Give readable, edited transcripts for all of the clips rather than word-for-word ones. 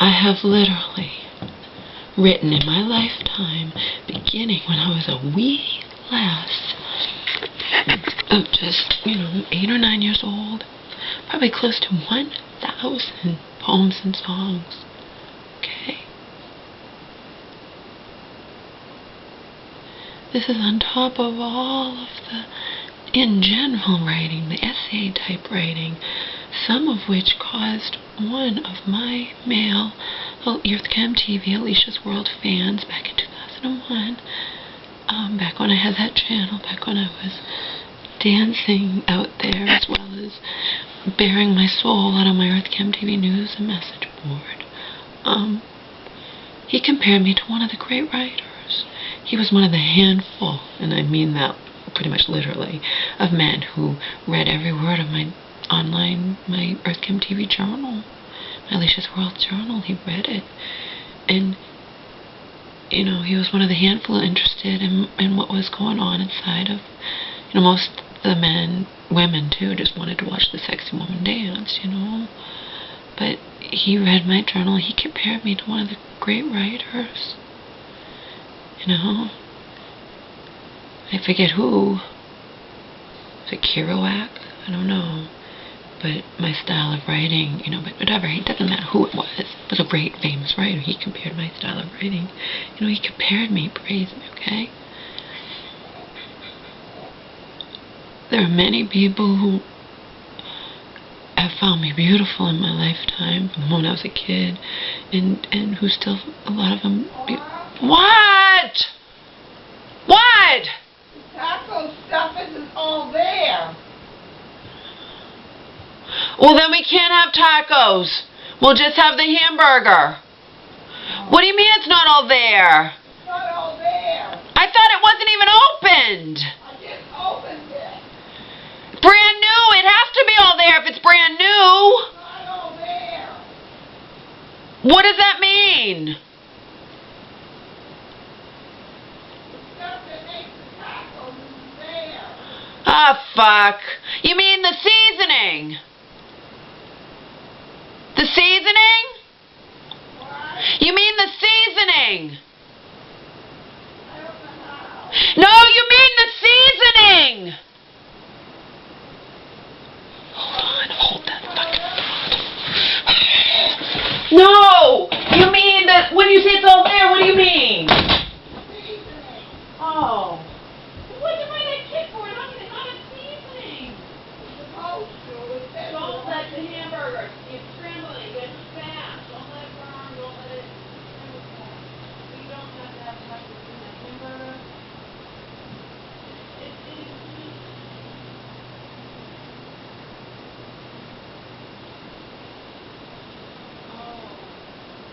I have literally written in my lifetime, beginning when I was a wee lass of just, 8 or 9 years old, probably close to 1,000 poems and songs. Okay? This is on top of all of the, in general writing, the essay type writing, some of which caused one of my male Earthcam TV Alicia's World fans back in 2001, back when I had that channel, back when I was dancing out there as well as bearing my soul out on my Earthcam TV news and message board. He compared me to one of the great writers. He was one of the handful, and I mean that pretty much literally, of men who read every word of my Earthcam TV journal, my Alicia's World journal. He read it, and he was one of the handful interested in what was going on inside of, most of the men, women too, just wanted to watch the sexy woman dance, but he read my journal. He compared me to one of the great writers, I forget who. Was it Kerouac? I don't know. But my style of writing, but whatever, it doesn't matter who it was. It was a great, famous writer. He compared my style of writing. He compared me, praised me, okay? There are many people who have found me beautiful in my lifetime, when I was a kid, and who still, a lot of them... What? What? Taco stuff isn't all there. Well, then we can't have tacos. We'll just have the hamburger. What do you mean it's not all there? It's not all there. I thought it wasn't even opened. I just opened it. Brand new. It has to be all there if it's brand new. It's not all there. What does that mean? The stuff that makes the tacos isn't there. Ah, fuck. You mean the seasoning? The seasoning? What? You mean the seasoning? I don't know how. No, you mean the seasoning! Hold that fucking... No! You mean that when you say it's all there, what do you mean? Seasoning. Oh. What did you buy that kit for? It's not a seasoning. It's supposed to. It says Don't let the hamburger get scrambling, get fast. Don't let it burn, don't let it scramble fast. We don't have to have tacos in the hamburger. It is... Oh.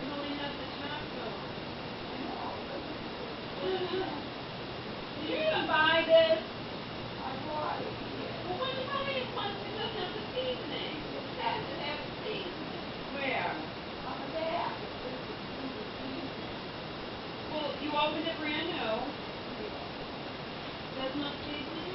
You only have the tacos. You didn't buy this. I bought it here. Well, when you buy it once, it doesn't have the seasoning. It says it has seasoning. Where? On the back. It says it's seasoning. Well, you opened it brand new. Doesn't have seasoning?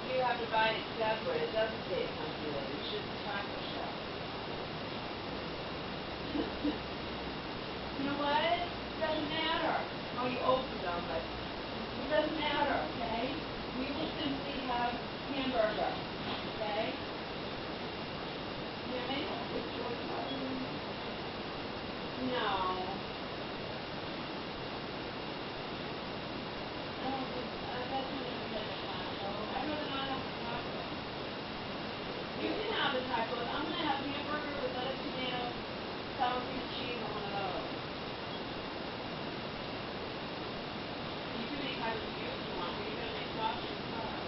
You have to buy it separate. It doesn't say it comes with it. It's just a taco shell. You know what? It doesn't matter how you open them, but it doesn't matter, okay? We will simply have hamburger, okay? You hear me? No. That's when you get a taco. I'd rather not have a taco. You can have the tacos. I'm going to have hamburger with lettuce, tomato, sour cream and cheese on one of those. You can make either you if you want, but you're going to make sausage and sauce.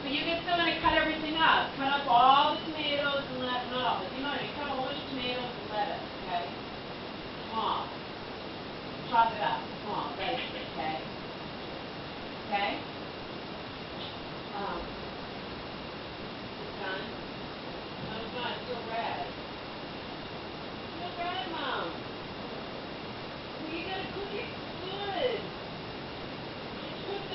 But you can still going to cut everything up. Cut up all the tomatoes and lettuce. Not all, but you know what I mean. Cut a whole bunch of tomatoes and lettuce, okay? Small. Chop it up. Small. Dice it, okay? Okay? It's done. No, it's not. It's still red. It's still red, Mom. Well, you got to cook it good. It's cooked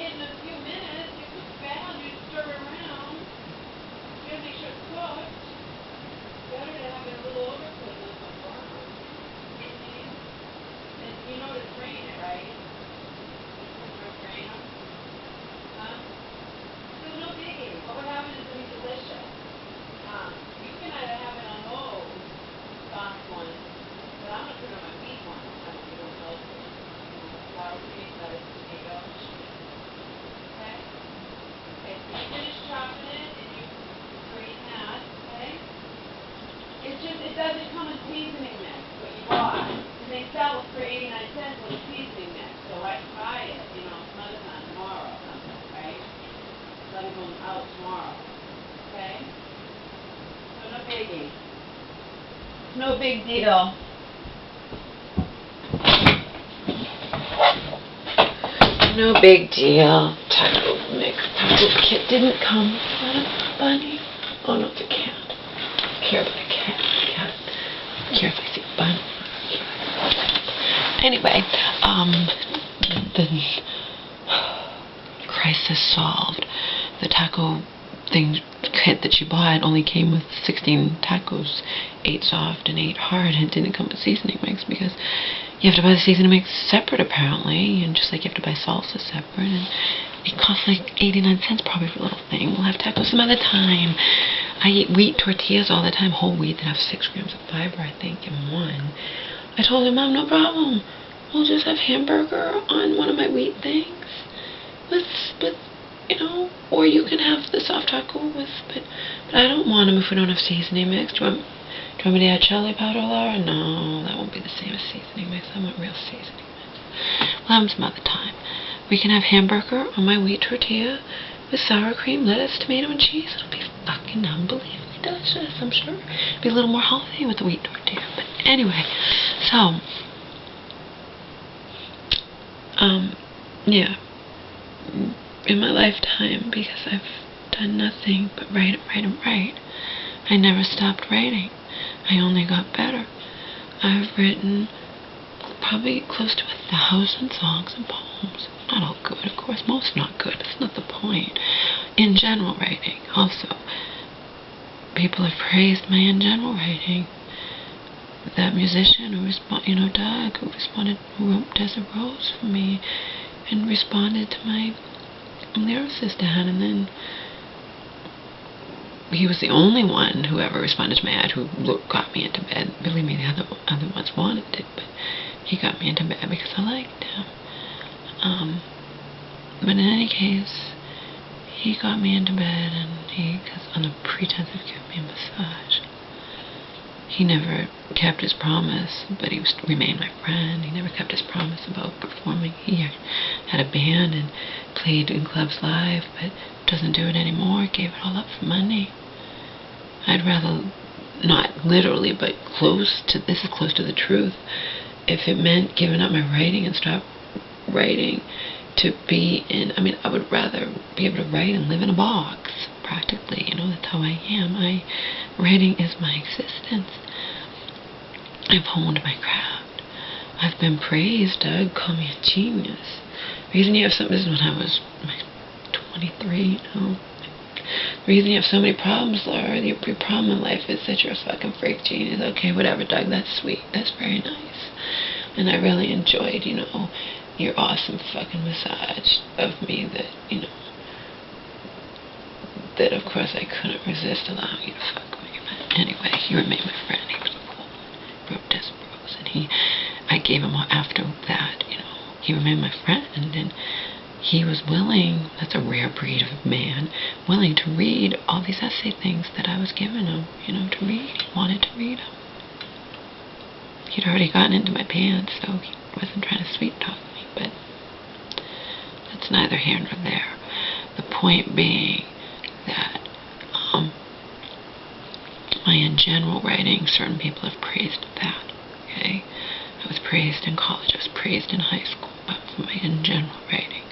in a few minutes. It cooks fast. You stir it around. You got to make sure it's cooked. Better to have it a little overcooked than a burn. And you know to drain it, right? You know to drain them. Huh? So no biggie. What would happen is it would be delicious. You can either have it on those soft ones, but I'm going to put it on my meat one. I don't know what else. Sour cream, lettuce, tomato, cheese. Okay? Okay, so you finish chopping it and you drain that, okay? It's just, it doesn't come in seasoning mix, what you bought. And they sell it for 89 cents with a seasoning mix. So I buy it, some other time, tomorrow or something, right? Let me go out tomorrow. Okay? So no biggie. No big deal. No big deal. Taco mix. Taco kit didn't come. Is that a bunny? Oh no, it's a cat. Careful, a cat. Careful, I see a bunny. Anyway, the crisis solved. The taco thing kit that she bought only came with 16 tacos, 8 soft and 8 hard, and it didn't come with seasoning mix because you have to buy the seasoning mix separate apparently, and just like you have to buy salsa separate, and it costs like 89 cents probably for a little thing. We'll have tacos some other time. I eat wheat tortillas all the time, whole wheat that have 6 grams of fiber, I think, in one. I told her, Mom, no problem. We'll just have hamburger on one of my wheat things with or you can have the soft taco with, but I don't want them if we don't have seasoning mix. Do you want me to add chili powder, Laura? No, that won't be the same as seasoning mix. I want real seasoning mix. We'll have them some other time. We can have hamburger on my wheat tortilla with sour cream, lettuce, tomato, and cheese. It'll be fucking unbelievably delicious, I'm sure. It'll be a little more healthy with the wheat tortilla. But anyway, so, yeah. In my lifetime, because I've done nothing but write, I never stopped writing. I only got better. I've written probably close to 1,000 songs and poems. Not all good, of course. Most not good. That's not the point. In general writing, also. People have praised my in general writing. That musician who Doug, who wrote Desert Rose for me and responded to my lyricist ad, and then he was the only one who ever responded to my ad who got me into bed. Believe me, the other ones wanted it, but he got me into bed because I liked him. But in any case, he got me into bed, and because on the pretense of giving me a massage. He never kept his promise, but he remained my friend. He never kept his promise about performing. He had a band and played in clubs live, but doesn't do it anymore. Gave it all up for money. I'd rather, not literally, but this is close to the truth. If it meant giving up my writing and stop writing to be in, I would rather be able to write and live in a box, practically. That's how I am. Writing is my existence. I've honed my craft. I've been praised. Doug called me a genius. The reason you have some, this is when I was 23, The reason you have so many problems, Laura, your problem in life is that you're a fucking freak genius. Okay, whatever, Doug, that's sweet. That's very nice. And I really enjoyed, your awesome fucking massage of me that, that of course I couldn't resist allowing you to fuck me. But anyway, he remained my friend. He was a cool one. He wrote Desert Rose, and I gave him after that, he remained my friend, and he was willing, that's a rare breed of man, willing to read all these essay things that I was giving him, to read. He wanted to read them. He'd already gotten into my pants, so he wasn't trying to sweet talk me, but that's neither here nor there. The point being that my in general writing, certain people have praised that, okay? I was praised in college, I was praised in high school, but for my in general writing.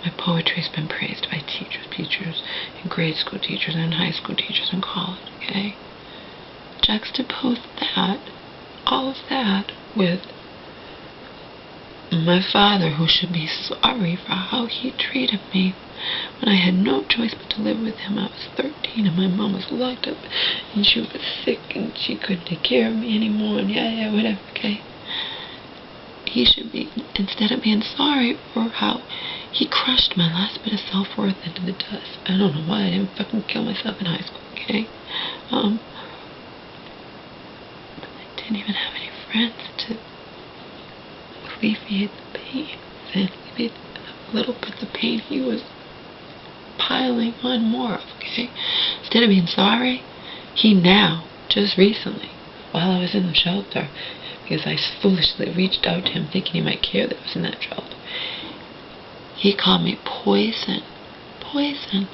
My poetry has been praised by teachers in grade school, teachers and high school, teachers in college, okay? Juxtapose that, all of that, with my father, who should be sorry for how he treated me when I had no choice but to live with him. I was 13 and my mom was locked up and she was sick and she couldn't take care of me anymore and whatever, okay? He should be, instead of being sorry for how he crushed my last bit of self-worth into the dust. I don't know why I didn't fucking kill myself in high school, okay? I didn't even have any friends to alleviate the pain, and alleviate the little bits of pain he was piling on more of, okay? Instead of being sorry, he now, just recently, while I was in the shelter, because I foolishly reached out to him thinking he might care that I was in that shelter, he called me poison. Poison.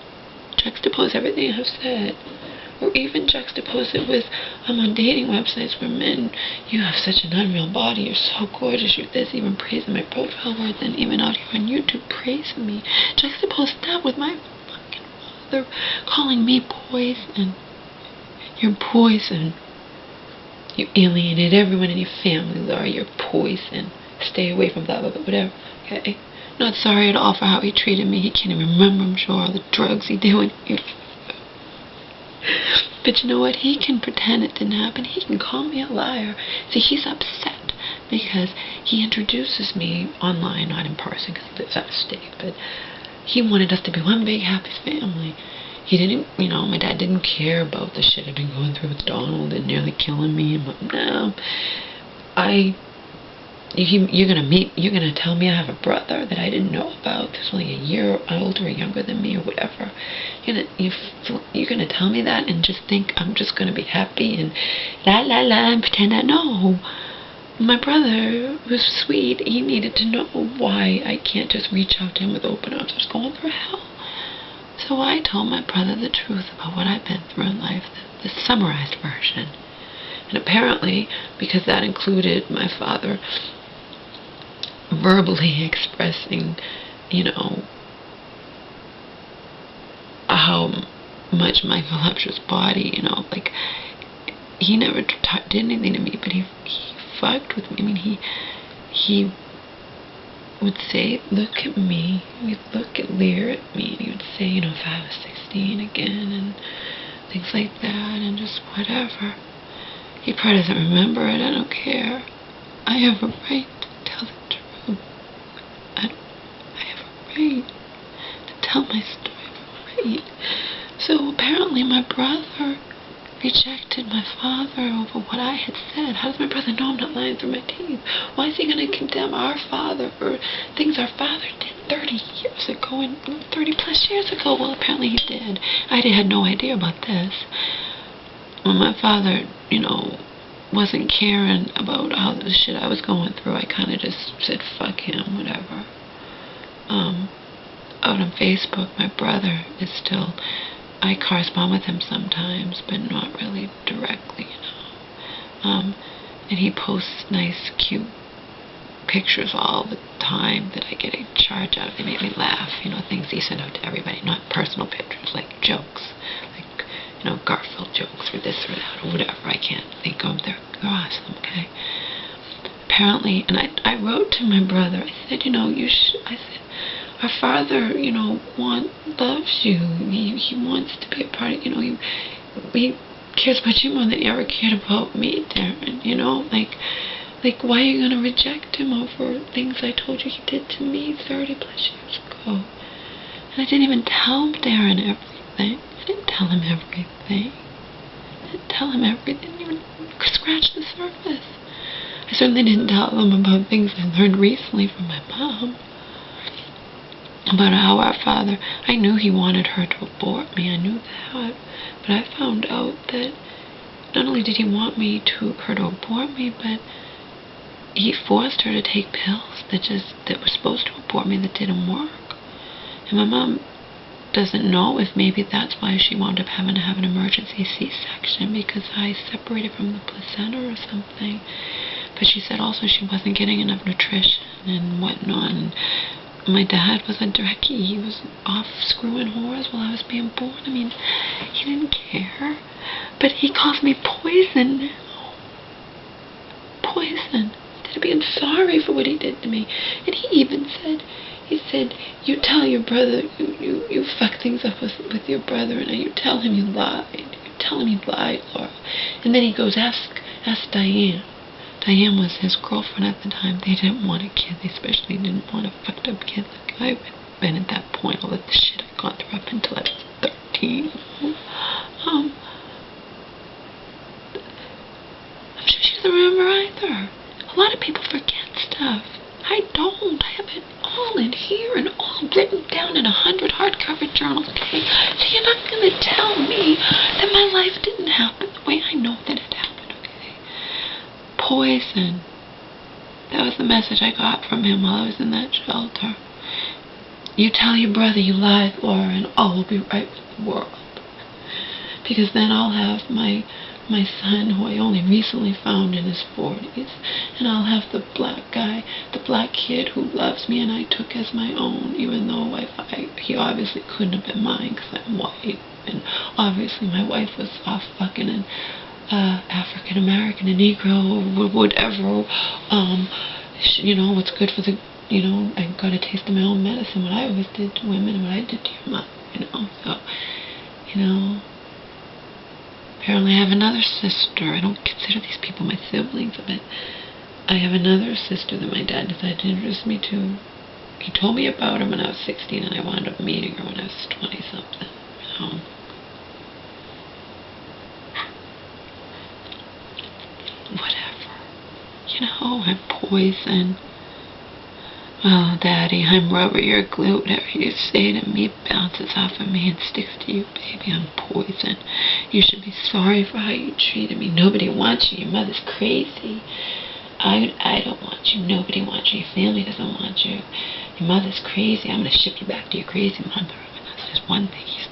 Juxtapose everything I've said. Or even juxtapose it with, I'm on dating websites where men, you have such an unreal body, you're so gorgeous, you're this, even praising my profile words, and even out here on YouTube praising me. Juxtapose that with my fucking father calling me poison. You're poison. You alienated everyone in your family, Laura, you're poison. Stay away from blah, blah, blah, whatever, okay? Not sorry at all for how he treated me. He can't even remember, I'm sure, all the drugs he did with me. But you know what? He can pretend it didn't happen. He can call me a liar. See, he's upset because he introduces me online, not in person, because he lives out of state. But he wanted us to be one big happy family. He didn't, my dad didn't care about the shit I've been going through with Donald and nearly killing me. And no, you're gonna tell me I have a brother that I didn't know about, that's only a year older or younger than me or whatever. You're gonna tell me that and just think I'm just gonna be happy and la la la and pretend that no. My brother was sweet. He needed to know why I can't just reach out to him with open arms. I was going through hell. So I told my brother the truth about what I've been through in life, the summarized version. And apparently, because that included my father verbally expressing, how much my voluptuous body, like, he never did anything to me, but he fucked with me. I mean, he would say, look at me, he'd leer at me, and he would say, if I was 16 again, and things like that, and just whatever. He probably doesn't remember it, I don't care. I have a right to tell the truth. I have a right to tell my story. I have a right. So apparently my brother rejected my father over what I had said. How does my brother know I'm not lying through my teeth? Why is he going to condemn our father for things our father did 30 years ago and 30 plus years ago? Well, apparently he did. I had no idea about this. When my father, wasn't caring about how the shit I was going through, I kind of just said, fuck him, whatever. Out on Facebook, my brother is still, I correspond with him sometimes, but not really directly, and he posts nice, cute pictures all the time that I get a charge out of. They make me laugh, things he sent out to everybody, not personal pictures, like jokes, like, Garfield jokes, or this or that, or whatever. I can't think of them. They're awesome, okay? Apparently, and I wrote to my brother, I said, I said, our father, loves you. He wants to be a part of, he cares about you more than he ever cared about me, Darren, like, why are you going to reject him over things I told you he did to me 30 plus years ago? And I didn't even tell Darren everything. I didn't tell him everything. I didn't tell him everything. I didn't even scratch the surface. I certainly didn't tell him about things I learned recently from my mom. About how our father, I knew he wanted her to abort me. I knew that. But I found out that not only did he want her to abort me, but he forced her to take pills that were supposed to abort me that didn't work. And my mom doesn't know if maybe that's why she wound up having to have an emergency C-section, because I separated from the placenta or something. But she said also she wasn't getting enough nutrition and whatnot. And my dad was a dreckie. He was off screwing whores while I was being born. I mean, he didn't care. But he calls me poison now. Poison. Instead of being sorry for what he did to me. And he even said, you tell your brother, you fuck things up with your brother, and you tell him you lied. You tell him you lied, Laura. And then he goes, ask Diane. Diane was his girlfriend at the time. They didn't want a kid. They especially didn't want a fucked up kid like I had been at that point. All of the shit I've gone through up until I was 13. I'm sure she doesn't remember either. A lot of people forget stuff. I don't. I have it all in here and all written down in 100 hardcover journals, okay? So you're not going to tell me that my life didn't happen the way I know that it happened, okay? Poison. That was the message I got from him while I was in that shelter. You tell your brother you lied, Laura, and all will be right with the world. Because then I'll have my son, who I only recently found in his 40s, and I'll have the black guy, the black kid who loves me and I took as my own, even though he obviously couldn't have been mine because I'm white, and obviously my wife was off fucking an African American, a Negro, or whatever. What's good for the, I got a taste of my own medicine, what I always did to women and what I did to your mother, so, apparently I have another sister. I don't consider these people my siblings, but I have another sister that my dad decided to introduce me to. He told me about her when I was 16, and I wound up meeting her when I was 20-something, Whatever. I'm poison. Oh, Daddy, I'm rubber, you're glue. Whatever you say to me bounces off of me and sticks to you, baby. I'm poison. You should be sorry for how you treated me. Nobody wants you. Your mother's crazy. I don't want you. Nobody wants you. Your family doesn't want you. Your mother's crazy. I'm going to ship you back to your crazy mother. And that's just one thing he